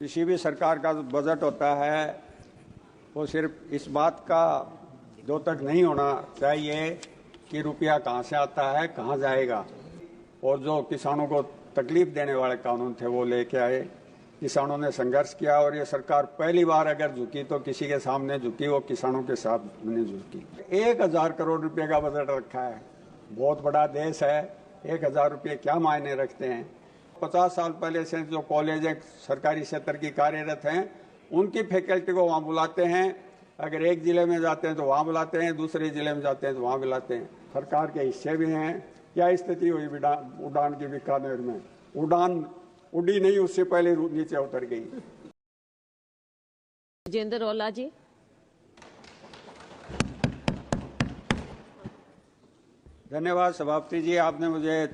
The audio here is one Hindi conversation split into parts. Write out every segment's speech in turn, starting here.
किसी भी सरकार का जो बजट होता है वो सिर्फ इस बात का द्योतक नहीं होना चाहिए कि रुपया कहाँ से आता है, कहाँ जाएगा। और जो किसानों को तकलीफ देने वाले कानून थे वो लेके आए। किसानों ने संघर्ष किया और ये सरकार पहली बार अगर झुकी तो किसी के सामने झुकी, वो किसानों के साथ नहीं झुकी। 1000 करोड़ रुपए का बजट रखा है। बहुत बड़ा देश है, 1000 रुपये क्या मायने रखते हैं। 50 साल पहले से जो कॉलेज सरकारी क्षेत्र की कार्यरत हैं उनकी फैकल्टी को वहाँ बुलाते हैं। अगर एक जिले में जाते हैं तो वहाँ बुलाते हैं, दूसरे जिले में जाते हैं तो वहाँ बुलाते हैं। सरकार के हिस्से भी हैं। क्या स्थिति हुई उड़ान की बीकानेर में? उड़ान उड़ी नहीं, उससे पहले नीचे उतर गई। जितेंद्र औला जी। धन्यवाद सभापति जी, आपने मुझे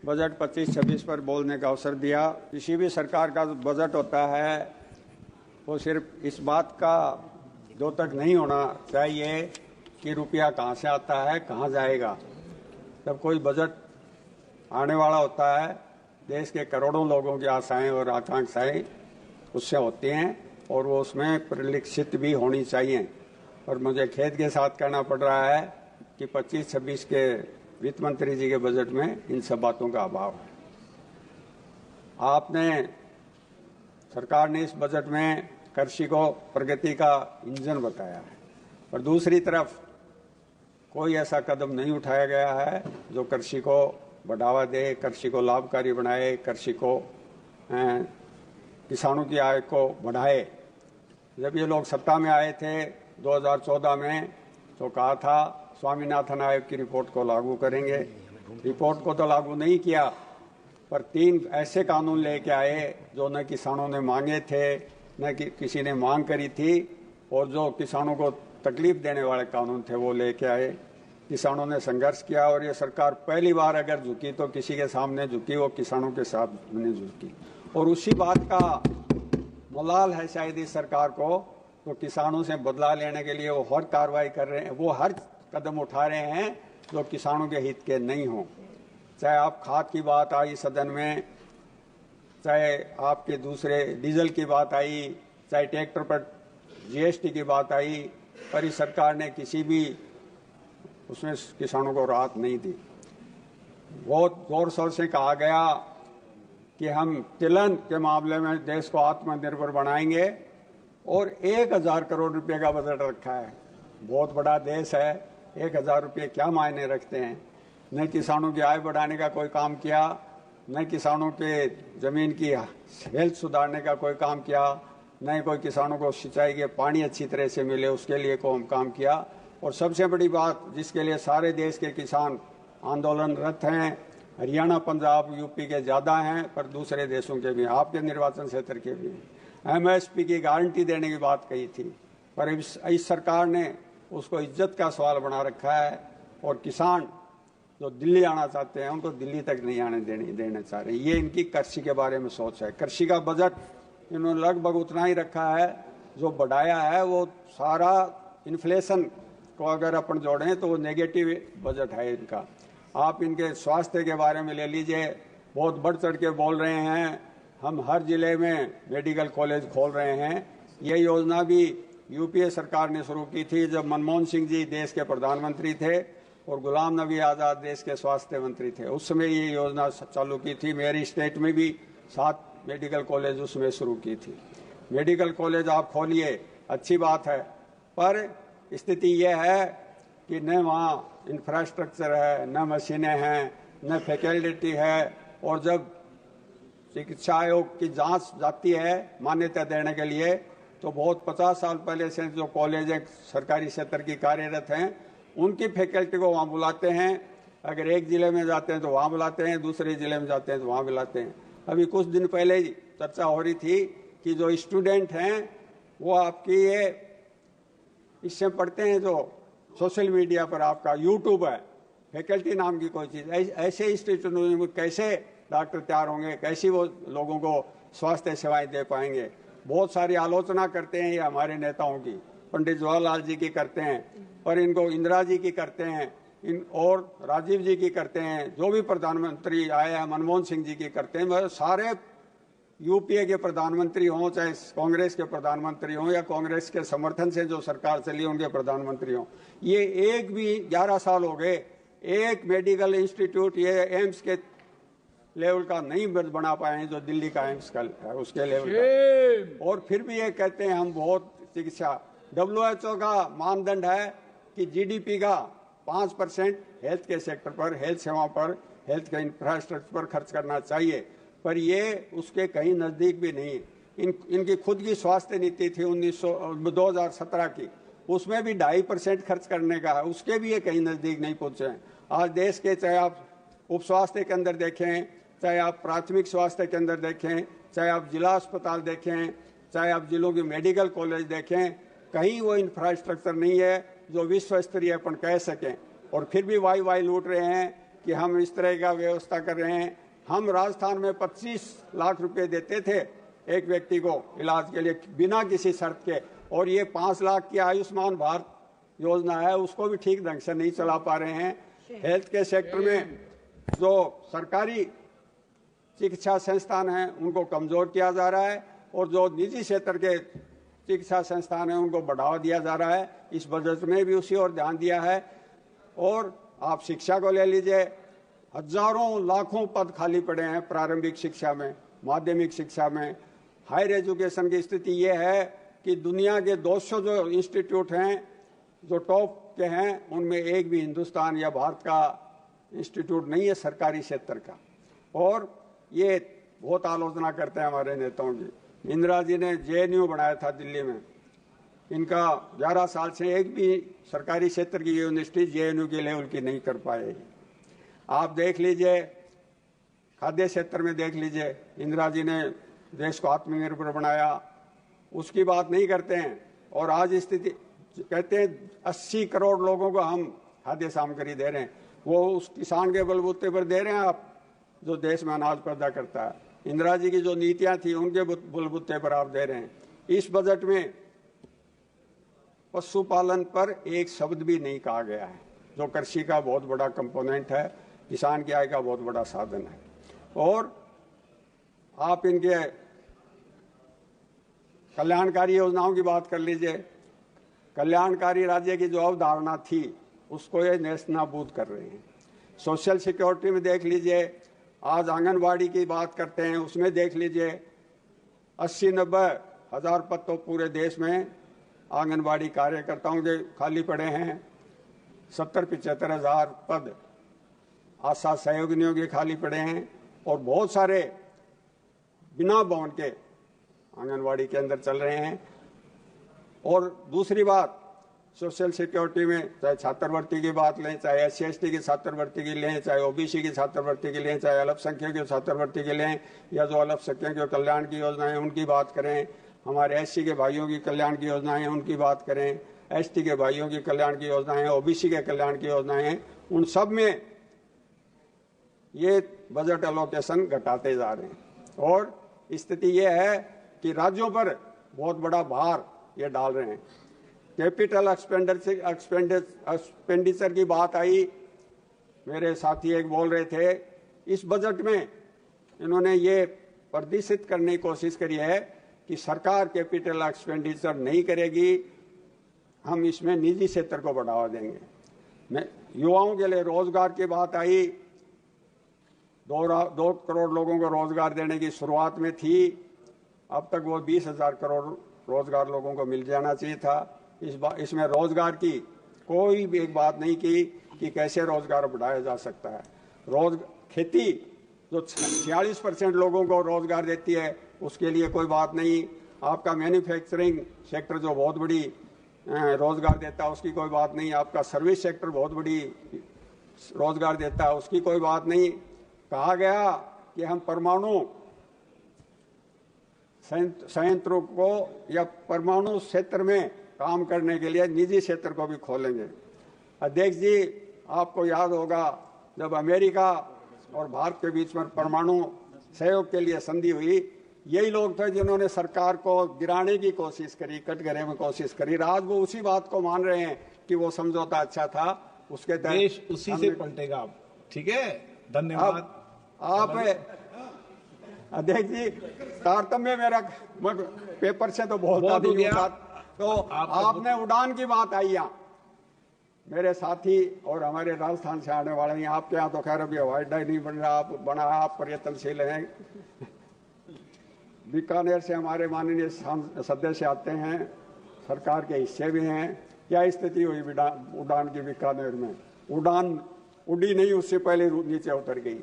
बजट 25-26 पर बोलने का अवसर दिया। किसी भी सरकार का बजट होता है वो सिर्फ इस बात का द्योतक नहीं होना चाहिए कि रुपया कहाँ से आता है, कहाँ जाएगा। जब कोई बजट आने वाला होता है, देश के करोड़ों लोगों की आशाएं और आकांक्षाएं उससे होती हैं और वो उसमें परिलक्षित भी होनी चाहिए। और मुझे खेद के साथ कहना पड़ रहा है कि 25-26 के वित्त मंत्री जी के बजट में इन सब बातों का अभाव है। सरकार ने इस बजट में कृषि को प्रगति का इंजन बताया है, और दूसरी तरफ कोई ऐसा कदम नहीं उठाया गया है जो कृषि को बढ़ावा दे, कृषि को लाभकारी बनाए, कृषि को किसानों की आय को बढ़ाए। जब ये लोग सत्ता में आए थे 2014 में तो कहा था स्वामीनाथन आयोग की रिपोर्ट को लागू करेंगे। रिपोर्ट को तो लागू नहीं किया, पर 3 ऐसे कानून लेके आए जो न किसानों ने मांगे थे, न किसी ने मांग करी थी, और जो किसानों को तकलीफ देने वाले कानून थे वो लेके आए। किसानों ने संघर्ष किया और ये सरकार पहली बार अगर झुकी तो किसी के सामने झुकी, वो किसानों के साथ नहीं झुकी। और उसी बात का मलाल है शायद इस सरकार को, तो किसानों से बदला लेने के लिए वो हर कार्रवाई कर रहे हैं, वो हर कदम उठा रहे हैं जो किसानों के हित के नहीं हो। चाहे आप खाद की बात आई सदन में, चाहे आपके दूसरे डीजल की बात आई, चाहे ट्रैक्टर पर जीएसटी की बात आई, पर इस सरकार ने किसी भी उसमें किसानों को राहत नहीं दी। बहुत जोर शोर से कहा गया कि हम तिलहन के मामले में देश को आत्मनिर्भर बनाएंगे, और 1000 करोड़ रुपए का बजट रखा है। बहुत बड़ा देश है, 1000 रुपये क्या मायने रखते हैं। न किसानों की आय बढ़ाने का कोई काम किया, न किसानों के जमीन की हेल्थ सुधारने का कोई काम किया, न कोई किसानों को सिंचाई के पानी अच्छी तरह से मिले उसके लिए कोई काम किया। और सबसे बड़ी बात जिसके लिए सारे देश के किसान आंदोलनरत हैं, हरियाणा, पंजाब, यूपी के ज़्यादा हैं, पर दूसरे देशों के भी, आपके निर्वाचन क्षेत्र के भी, एमएसपी की गारंटी देने की बात कही थी, पर इस सरकार ने उसको इज्जत का सवाल बना रखा है। और किसान जो दिल्ली आना चाहते हैं उनको दिल्ली तक नहीं आने देना चाह रहे। ये इनकी कृषि के बारे में सोच है। कृषि का बजट इन्होंने लगभग उतना ही रखा है, जो बढ़ाया है वो सारा इन्फ्लेशन को अगर अपन जोड़ें तो वो नेगेटिव बजट है इनका। आप इनके स्वास्थ्य के बारे में ले लीजिए, बहुत बढ़ चढ़ के बोल रहे हैं हम हर जिले में मेडिकल कॉलेज खोल रहे हैं। ये योजना भी यूपीए सरकार ने शुरू की थी जब मनमोहन सिंह जी देश के प्रधानमंत्री थे और गुलाम नबी आज़ाद देश के स्वास्थ्य मंत्री थे। उस समय ये योजना चालू की थी। मेरी स्टेट में भी 7 मेडिकल कॉलेज उसमें शुरू की थी। मेडिकल कॉलेज आप खोलिए, अच्छी बात है, पर स्थिति यह है कि न वहाँ इंफ्रास्ट्रक्चर है, न मशीनें हैं, न फैकल्टी है। और जब चिकित्सा आयोग की जांच जाती है मान्यता देने के लिए, तो बहुत 50 साल पहले से जो कॉलेज सरकारी क्षेत्र की कार्यरत हैं उनकी फैकल्टी को वहाँ बुलाते हैं। अगर एक जिले में जाते हैं तो वहाँ बुलाते हैं, दूसरे जिले में जाते हैं तो वहाँ बुलाते हैं। अभी कुछ दिन पहले ही चर्चा हो रही थी कि जो स्टूडेंट हैं वो आपकी ये इससे पढ़ते हैं, जो सोशल मीडिया पर आपका यूट्यूब है, फैकल्टी नाम की कोई चीज़, ऐसे इंस्टीट्यूट में कैसे डॉक्टर तैयार होंगे, कैसी वो लोगों को स्वास्थ्य सेवाएं दे पाएंगे। बहुत सारी आलोचना करते हैं ये हमारे नेताओं की, पंडित जवाहरलाल जी की करते हैं, पर इनको इंदिरा जी की करते हैं, और राजीव जी की करते हैं, जो भी प्रधानमंत्री आए हैं मनमोहन सिंह जी की करते हैं। सारे यूपीए के प्रधानमंत्री हों, चाहे कांग्रेस के प्रधानमंत्री हों या कांग्रेस के समर्थन से जो सरकार चली उनके प्रधानमंत्री हों, ये एक भी 11 साल हो गए एक मेडिकल इंस्टीट्यूट ये एम्स के लेवल का नहीं बना पाए हैं जो दिल्ली का एम्स का है उसके लेवल का। और फिर भी ये कहते हैं हम बहुत चिकित्सा। WHO का मानदंड है कि जीडीपी का 5% हेल्थ के सेक्टर पर, हेल्थ सेवा पर, हेल्थ के इंफ्रास्ट्रक्चर पर खर्च करना चाहिए, पर ये उसके कहीं नजदीक भी नहीं। इनकी खुद की स्वास्थ्य नीति थी 2017 की, उसमें भी 2.5% खर्च करने का है, उसके भी ये कहीं नजदीक नहीं पहुंचे हैं। आज देश के चाहे आप उप स्वास्थ्य के अंदर देखें, चाहे आप प्राथमिक स्वास्थ्य के अंदर देखें, चाहे आप जिला अस्पताल देखें, चाहे आप जिलों की मेडिकल कॉलेज देखें, कहीं वो इंफ्रास्ट्रक्चर नहीं है जो विश्व स्तरीय अपन कह सकें। और फिर भी वाई लूट रहे हैं कि हम इस तरह का व्यवस्था कर रहे हैं। हम राजस्थान में 25 लाख रुपए देते थे एक व्यक्ति को इलाज के लिए बिना किसी शर्त के, और ये 5 लाख की आयुष्मान भारत योजना है उसको भी ठीक ढंग से नहीं चला पा रहे हैं। हेल्थ के सेक्टर में जो सरकारी चिकित्सा संस्थान हैं उनको कमजोर किया जा रहा है और जो निजी क्षेत्र के चिकित्सा संस्थान हैं उनको बढ़ावा दिया जा रहा है। इस बजट में भी उसी ओर ध्यान दिया है। और आप शिक्षा को ले लीजिए, हजारों लाखों पद खाली पड़े हैं प्रारंभिक शिक्षा में, माध्यमिक शिक्षा में। हायर एजुकेशन की स्थिति ये है कि दुनिया के 200 जो इंस्टीट्यूट हैं जो टॉप के हैं उनमें एक भी हिंदुस्तान या भारत का इंस्टीट्यूट नहीं है सरकारी क्षेत्र का। और ये बहुत आलोचना करते हैं हमारे नेताओं की। इंदिरा जी ने JNU बनाया था दिल्ली में, इनका 11 साल से एक भी सरकारी क्षेत्र की यूनिवर्सिटी JNU के लेवल की नहीं कर पाए। आप देख लीजिए, खाद्य क्षेत्र में देख लीजिए, इंदिरा जी ने देश को आत्मनिर्भर बनाया, उसकी बात नहीं करते हैं। और आज स्थिति कहते हैं 80 करोड़ लोगों को हम खाद्य सामग्री दे रहे हैं, वो उस किसान के बलबूते पर दे रहे हैं आप जो देश में अनाज पैदा करता है। इंदिरा जी की जो नीतियां थी उनके बलबूते पर आप दे रहे हैं। इस बजट में पशुपालन पर एक शब्द भी नहीं कहा गया है, जो कृषि का बहुत बड़ा कंपोनेंट है, किसान की आय का बहुत बड़ा साधन है। और आप इनके कल्याणकारी योजनाओं की बात कर लीजिए, कल्याणकारी राज्य की जो अवधारणा थी उसको ये नेस्तनाबूद कर रहे हैं। सोशल सिक्योरिटी में देख लीजिए, आज आंगनवाड़ी की बात करते हैं, उसमें देख लीजिए 80-90 हजार पद तो पूरे देश में आंगनवाड़ी कार्यकर्ताओं के खाली पड़े हैं। 70-75 हजार पद आशा सहयोगिनियों के खाली पड़े हैं और बहुत सारे बिना भवन के आंगनवाड़ी के अंदर चल रहे हैं। और दूसरी बात, सोशल सिक्योरिटी में चाहे छात्रवृत्ति की बात लें, चाहे SC/ST की छात्रवृत्ति की लें, चाहे OBC की छात्रवृत्ति की लें, चाहे अल्पसंख्यक की छात्रवृत्ति की लें, या जो अल्पसंख्यक के कल्याण की योजनाएं उनकी बात करें, हमारे SC के भाइयों की कल्याण की योजनाएं उनकी बात करें, ST के भाइयों की कल्याण की योजनाएं, OBC के कल्याण की योजनाएं, उन सब में ये बजट एलोकेशन घटाते जा रहे हैं। और स्थिति ये है कि राज्यों पर बहुत बड़ा भार ये डाल रहे हैं। कैपिटल एक्सपेंडिचर की बात आई, मेरे साथी एक बोल रहे थे, इस बजट में इन्होंने ये प्रदर्शित करने की कोशिश करी है कि सरकार कैपिटल एक्सपेंडिचर नहीं करेगी, हम इसमें निजी क्षेत्र को बढ़ावा देंगे। युवाओं के लिए रोजगार की बात आई, 2 करोड़ लोगों को रोजगार देने की शुरुआत में थी, अब तक वो 20,000 करोड़ रोजगार लोगों को मिल जाना चाहिए था। इसमें रोजगार की कोई भी एक बात नहीं की कि कैसे रोजगार बढ़ाया जा सकता है। खेती जो 46% लोगों को रोजगार देती है उसके लिए कोई बात नहीं। आपका मैन्युफैक्चरिंग सेक्टर जो बहुत बड़ी रोजगार देता है उसकी कोई बात नहीं। आपका सर्विस सेक्टर बहुत बड़ी रोजगार देता है उसकी कोई बात नहीं। कहा गया कि हम परमाणु संयंत्रों को या परमाणु क्षेत्र में काम करने के लिए निजी क्षेत्र को भी खोलेंगे। अध्यक्ष जी, आपको याद होगा जब अमेरिका और भारत के बीच में परमाणु सहयोग के लिए संधि हुई, यही लोग थे जिन्होंने सरकार को गिराने की कोशिश करी, कटघरे में कोशिश करी। आज वो उसी बात को मान रहे हैं कि वो समझौता अच्छा था, उसके तहत देश उसी से पलटेगा। ठीक है, धन्यवाद। आप अध्यक्ष जी, तारतम्य मेरा पेपर से तो बोलता नहीं हूँ, तो आपने उड़ान की बात आई यहाँ, मेरे साथी और हमारे राजस्थान से आने वाले हैं। आपके यहाँ तो खैर अभी हवाई अड्डा नहीं बन रहा, आप बना, आप प्रयत्नशील हैं। बीकानेर से हमारे माननीय सदस्य आते हैं, सरकार के हिस्से भी हैं। क्या स्थिति हुई उड़ान की बीकानेर में? उड़ान उड़ी नहीं, उससे पहले नीचे उतर गई।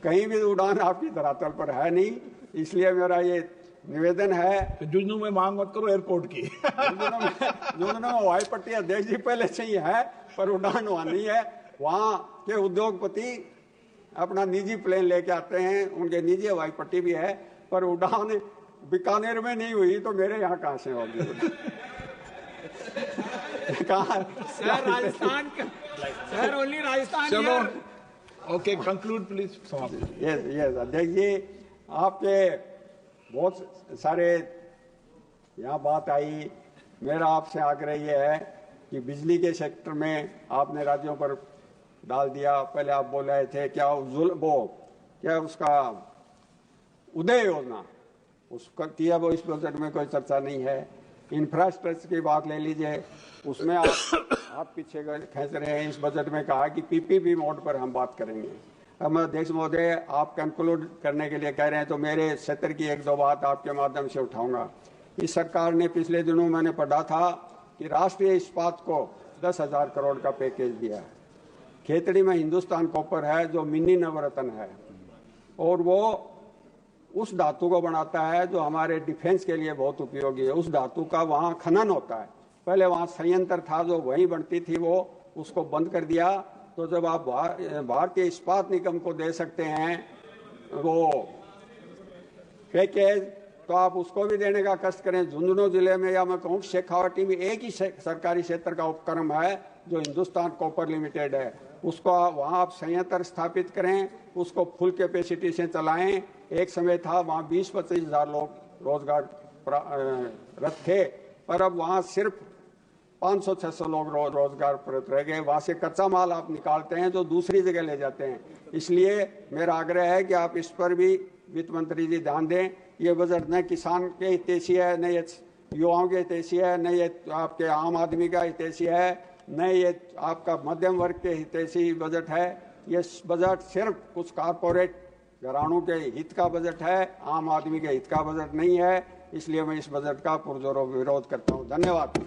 कहीं भी उड़ान आपकी धरातल पर है नहीं, इसलिए मेरा ये निवेदन है। तो झुंझुनू में मांग मत करो एयरपोर्ट की। झुंझुनू में हवाई पट्टी अध्यक्ष जी पहले से ही है, पर उड़ान वहां नहीं है। वहां के उद्योगपति अपना निजी प्लेन लेके आते हैं, उनके निजी हवाई पट्टी भी है, पर उड़ान बीकानेर में नहीं हुई तो मेरे यहाँ कहाँ से होगी? कहाँ? राजस्थान का सर, ओनली राजस्थान। चलो, ओके, कंक्लूड प्लीज। यस अध्यक्ष जी, आपके बहुत सारे यहाँ बात आई। मेरा आपसे आग्रह ये है कि बिजली के सेक्टर में आपने राज्यों पर डाल दिया। पहले आप बोल रहे थे क्या उसका उदय योजना उसका किया, वो इस बजट में कोई चर्चा नहीं है। इंफ्रास्ट्रक्चर की बात ले लीजिए, उसमें आप पीछे खींच रहे हैं। इस बजट में कहा कि पीपीपी मोड पर हम बात करेंगे। अब अध्यक्ष महोदय, आप कंक्लूड करने के लिए कह रहे हैं तो मेरे क्षेत्र की एक दो बात आपके माध्यम से उठाऊंगा। इस सरकार ने पिछले दिनों मैंने पढ़ा था कि राष्ट्रीय इस्पात को 10,000 करोड़ का पैकेज दिया है। खेतड़ी में हिंदुस्तान कॉपर है जो मिनी नवरत्न है, और वो उस धातु को बनाता है जो हमारे डिफेंस के लिए बहुत उपयोगी है। उस धातु का वहाँ खनन होता है। पहले वहाँ संयंत्र था जो वहीं बनती थी, वो उसको बंद कर दिया। तो जब आप भारतीय इस्पात निगम को दे सकते हैं वो पैकेज, तो आप उसको भी देने का कष्ट करें। झुंझुनू जिले में या मैं कहूँ शेखावाटी में एक ही सरकारी क्षेत्र का उपक्रम है जो हिंदुस्तान कॉपर लिमिटेड है। उसको वहाँ आप संयंत्र स्थापित करें, उसको फुल कैपेसिटी से चलाएं। एक समय था वहाँ 20-25 हजार लोग रोजगार थे, पर अब वहाँ सिर्फ 500-600 लोग रोजगार पर रह गए। वहाँ से कच्चा माल आप निकालते हैं जो दूसरी जगह ले जाते हैं। इसलिए मेरा आग्रह है कि आप इस पर भी वित्त मंत्री जी ध्यान दें। ये बजट न किसान के हितैषी है, न ये युवाओं के हितैषी है, न ये आपके आम आदमी का हितैषी है, न ये आपका मध्यम वर्ग के हितैषी बजट है। ये बजट सिर्फ कुछ कारपोरेट घरानों के हित का बजट है, आम आदमी के हित का बजट नहीं है। इसलिए मैं इस बजट का पुरजोर विरोध करता हूँ। धन्यवाद।